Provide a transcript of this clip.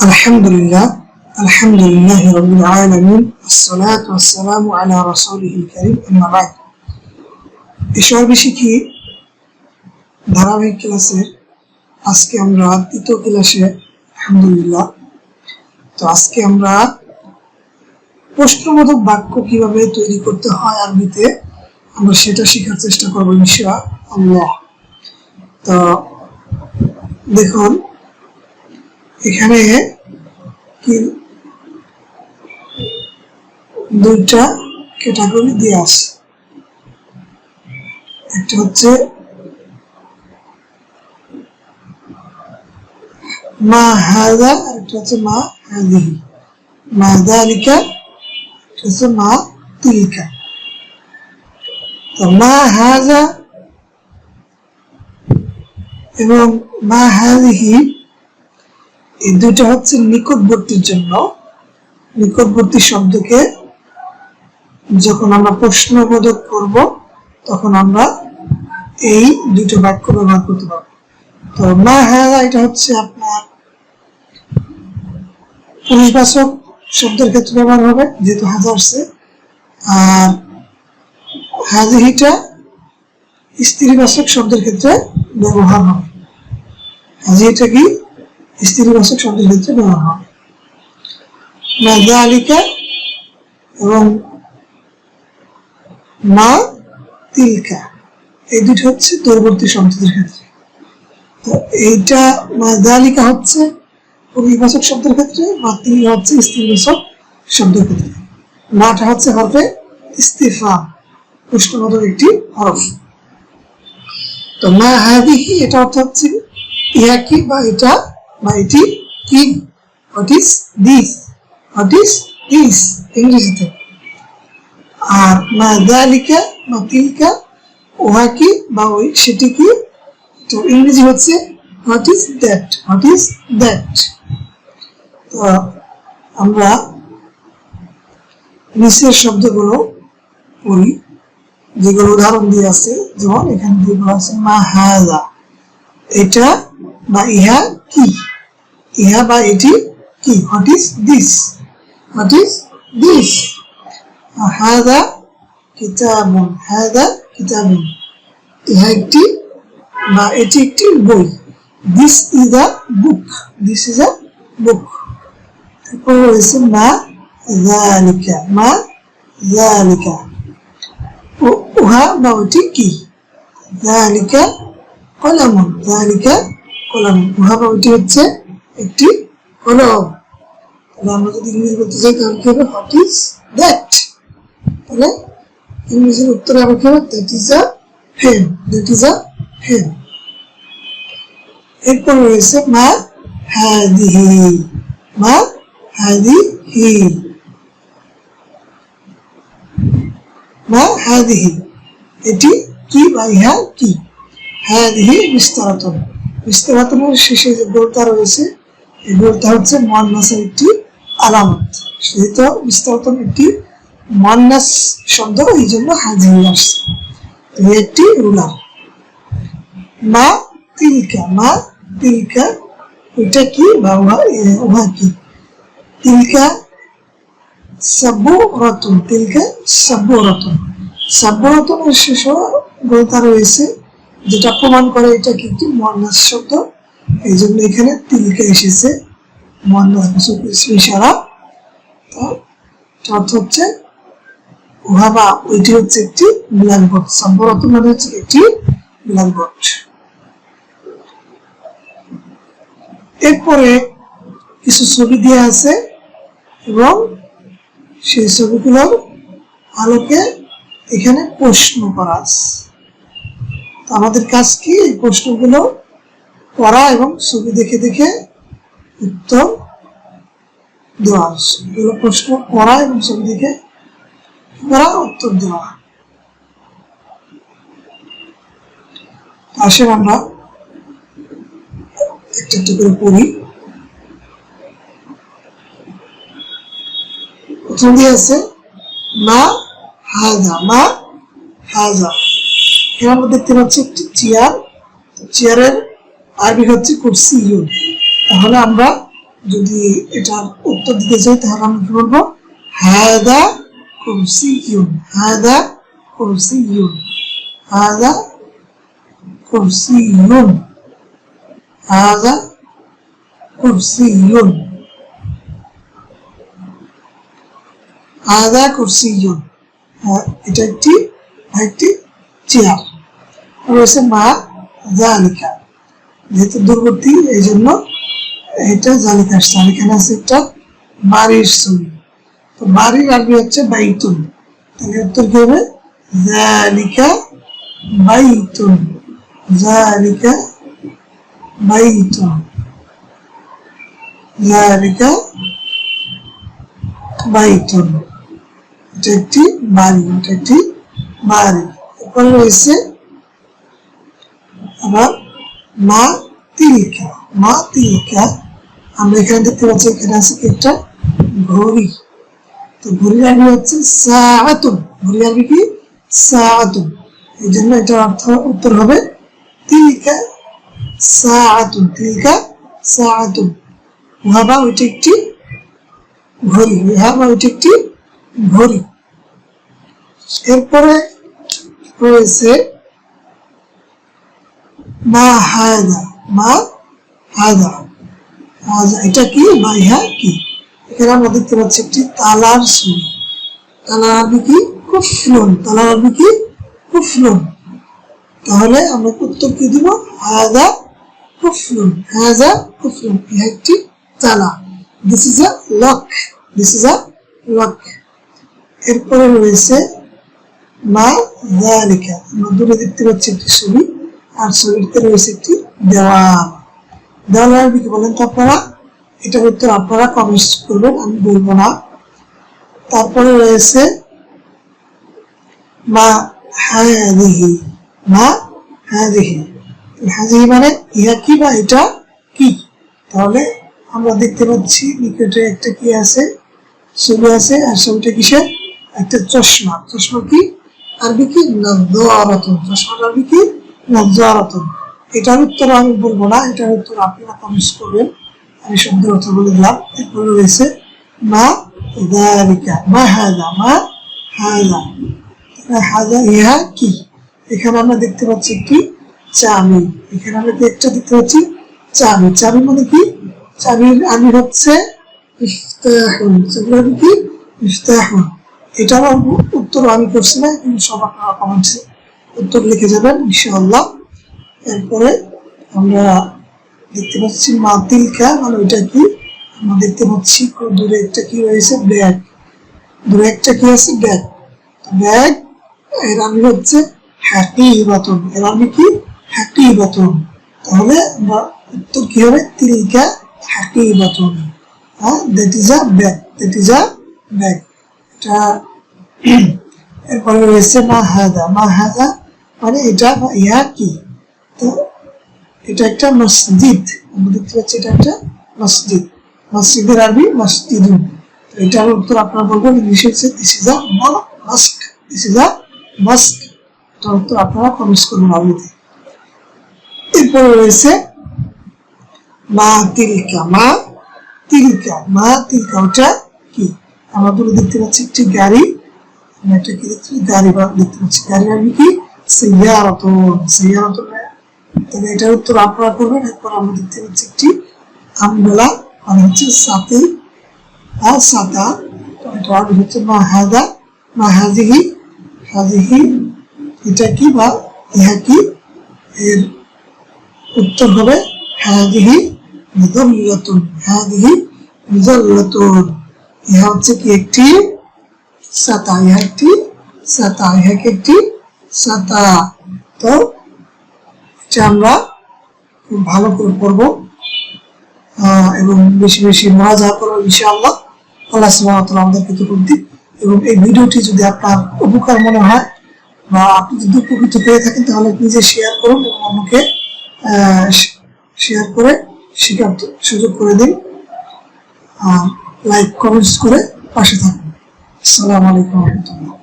আলহামদুলিল্লাহ আলহামদুলিল্লাহি রাব্বিল আলামিন আসসালাতু ওয়াসসালামু আলা রাসূলিল কারীম আম্মা বা'দ। বিষয় শিখি ধারাবাহিক ক্লাসে আজকে আমরা তৃতীয় ক্লাসে আলহামদুলিল্লাহ। তো আজকে আমরা প্রশ্নবোধক বাক্য কিভাবে তৈরি করতে হয় আরবিতে আমরা সেটা শেখার চেষ্টা করব ইনশাআল্লাহ। তো দেখুন এখানে কি দুইটা ক্যাটাগরি দিয়ে আছে, একটা হচ্ছে মা হাযা আর একটা হচ্ছে মা হাযিহি, মা যালিকা একটা হচ্ছে মা তিলকা। তো মা হাযা এবং মা হাযিহি এই দুটো হচ্ছে নিকটবর্তীর জন্য। নিকটবর্তী শব্দকে যখন আমরা প্রশ্নবোধক করব তখন আমরা এই দুটো বাক্য ব্যবহার করতে পারব। তো মা হাযা এটা হচ্ছে আপনার পুরুষবাচক শব্দের ক্ষেত্রে ব্যবহার হবে যেহেতু হাযা আসছে, আর হাযিহিটা স্ত্রীবাচক শব্দের ক্ষেত্রে ব্যবহার হবে। হাযিহিটা কি স্ত্রীবাচক শব্দের ক্ষেত্রে ব্যবহার হবে। মা যালিকা এবং মা তিলকা এই দুটো হচ্ছে দূরবর্তী শব্দের ক্ষেত্রে। তো এইটা মা যালিকা হচ্ছে পুরুষবাচক শব্দের ক্ষেত্রে, মা তিলকা হচ্ছে স্ত্রীবাচক শব্দের ক্ষেত্রে। মাটা হচ্ছে হরফে ইস্তিফহাম, প্রশ্নবোধক একটি হরফ। তো মা হাযিহি এটা অর্থ হচ্ছে ইহা কি বা এটা বা এটি কি, what is this, what is this ইংরেজিতে। আর মা যালিকা মা তিলকা উহা কি বা ওই সেটি কি, তো ইংরেজি হচ্ছে what is that, what is that. তো আমরা নিচের শব্দগুলো পড়ি যেগুলো উদাহরণ দিয়ে আছে, যেমন এখানে দিয়ে বলা আছে মা হাযা এটা বা ইহা কি, ইহা বা এটি কি, what is this, what is this. হাযা কিতাবুন, হাযা কিতাবুন ইহা একটি বা এটি একটি বই, this is a book, this is a book. তারপর রয়েছে মা যালিকা, মা যালিকা উহা বা ওটি কি, যালিকা কলামুন, যালিকা কলামুন উহা বা ওটি হচ্ছে একটি কলম। তাহলে আমরা যদি ইংরেজি বলতে চাই তাহলে কি হবে হোয়াট ইজ দ্যাট, তাহলে ইংরেজির উত্তরে আবার কি হবে that is a pen, that is a pen. এরপর রয়েছে মা হাযিহি, মা হাযিহি, মা হাযিহি এটি কি বা ইহা কি। হাযিহি বিস্তারাতুন, বিস্তারাতুনের শেষে যে গোলটা রয়েছে এই গোলটা হচ্ছে মুয়ান্নাসের একটি আলামত, সেহেতু বিস্তারাতুন একটি মুয়ান্নাস শব্দ, এই জন্য হাযিহি আসছে, একটি রুলার। মা তিলকা, মা তিলকা ওইটা কি বা উহা কি। তিলকা সাবুরাতুন, তিলকা সাবুরাতুন, সাবুরাতুনের শেষে গোলটা রয়েছে যেটা প্রমাণ করে এটা কি একটি মুয়ান্নাস শব্দ, এই জন্য এখানে তিলকা এসেছে মুয়ান্নাসবাচক ইসম ইশারা। তো অর্থ হচ্ছে উহা বা ওইটি হচ্ছে একটি ব্ল্যাকবোর্ড, সাবুরাতুন মানে হচ্ছে একটি ব্ল্যাকবোর্ড। এরপরে কিছু ছবি দেওয়া আছে এবং সেই ছবিগুলোর আলোকে এখানে প্রশ্ন করা আছে। আমাদের কাজ কি এই প্রশ্নগুলো পড়া এবং ছবি দেখে দেখে উত্তর দেওয়া। এগুলো প্রশ্ন পড়া এবং ছবি দেখে পড়া উত্তর দেওয়া। আসেন আমরা একটা একটা করে পড়ি। প্রথম দিয়ে আছে মা হাযা, মা হাযা। এখানে আমরা দেখতে পাচ্ছি একটি চেয়ার, চেয়ারের আরবি হচ্ছে কুরসিয়ুন। তাহলে আমরা যদি এটার উত্তর দিতে চাই তাহলে আমরা কি বলবো হাদা কুরসিয়ুন হাদা কুরসিয়ুন হাদা কুরসিয়ুন হাদা কুরসিয়ুন হাদা কুরসিয়ুন এটা একটি চেয়ার রয়েছে মা জালিকা যেহেতু দূরবর্তী এই জন্য এটা জালিকা আসছে আর এখানে আছে একটা বাড়ির ছবি তো বাড়ির আরবি হচ্ছে বাইতুন তাহলে উত্তর কি হবে জালিকা বাইতুন জালিকা বাইতুন জালিকা বাইতুন এটা একটি বাড়ি এটা একটি বাড়ি এরপরে রয়েছে আবার মা তিলকা আমরা এখানে দেখতে পাচ্ছি এখানে আছে একটা ঘড়ি তো ঘড়ির আরবি হচ্ছে সাআতুন ঘড়ির আরবি কি সাআতুন এই জন্য এটার উত্তর হবে তিলকা সাআতুন ওয়াবা ওইটা একটি ঘড়ি এরপরে রয়েছে মা হাদা এটা কি বা ইহা কি এখানে আমরা দেখতে পাচ্ছি একটি তালার ছবি তালার আরবি কি কুফলুন তাহলে আমরা উত্তর কি দিব হাদা কুফলুন ইহা একটি তালা দিস ইজ আ লক এরপরে রয়েছে মা যালিকা আমরা দূরে দেখতে পাচ্ছি একটি ছবি আর ছবিতে রয়েছে একটি দেওয়াল আরবি কি বলেন তো আপনারা এটার উত্তর আপনারা কমেন্ট করবেন আমি বলবো না তারপরে রয়েছে মা হাযিহি মানে ইহা কি বা এটা কি তাহলে আমরা দেখতে পাচ্ছি নিকটে একটা কি আছে ছবি আছে আর ছবিটা কিসের একটা চশমা কি আরবি কি নাযরাতুন চশমার আরবি কি নাযরাতুন এটার উত্তর আমি বলবো না এটার উত্তর আপনারা কমেন্ট করবেন আমি শব্দের অর্থ বলে দিলাম এরপরে রয়েছে মা যালিকা মা হাযা ইহা কি এখানে আমরা দেখতে পাচ্ছি একটি চাবি এখানে আমরা একটা দেখতে পাচ্ছি চাবি মানে কি চাবির আরবি হচ্ছে ইফতাহুন চাবির আরবি কি ইফতাহুন এটার উত্তর আমি করছি না কিন্তু সব আপনারা কমেন্টসে উত্তর লিখে যাবেন ইনশাআল্লাহ এরপরে আমরা দেখতে পাচ্ছি মা তিলকা মানে ওইটা কি আমরা দেখতে পাচ্ছি দূরে একটা কি রয়েছে ব্যাগ দূরে একটা কি আছে ব্যাগ এর আরবি হচ্ছে হাকিবাতুন এর আরবি কি হাকিবাতুন তাহলে আমরা উত্তর কি হবে তিলকা হাকিবাতুন দ্যাট ইজ আ ব্যাগ এটা এরপরে রয়েছে মা হাদা মানে এটা বা ইহা কি তো এটা একটা মসজিদ আমরা দেখতে পাচ্ছি এটা একটা মসজিদের আরবি মসজিদুন তো এটার উত্তর আপনারা বলবেন ইংলিশে হচ্ছে দিস ইজ আ মস্ক এটার উত্তর আপনারা কমেন্ট করবেন আরবিতে এরপরে রয়েছে মা তিলকা ওটা কি আমরা দূরে দেখতে পাচ্ছি একটি গাড়ি আমরা একটা কি দেখতে পাচ্ছি গাড়ি আরবি কি সাইয়ারাতুন তাহলে এটার উত্তর আপনারা করবেন এরপর আমরা দেখতে পাচ্ছি একটি আমব্রেলা মানে হচ্ছে ছাতি আর ছাতা এটা আরবি হচ্ছে মা হাযিহি এটা কি বা ইহা কি এর উত্তর হবে হাযিহি মুযাল্লাতুন ইহা হচ্ছে কি একটি ছাতা তো এটা আমরা খুব ভালো করে পড়বো এবং বেশি বেশি মজা করবো ইনশাআল্লাহ আল্লাহ সুবহানাহু ওয়া তাআলা আমাদেরকে তৌফিক দিন এবং এই ভিডিওটি যদি আপনার উপকার মনে হয় বা আপনি যদি উপকৃত পেয়ে থাকেন তাহলে নিজে শেয়ার করুন এবং আমাকে শেয়ার করে শেখার সুযোগ করে দিন লাইক কমেন্টস করে পাশে থাকুন আসসালামু আলাইকুম ওয়া রাহমাতুল্লাহ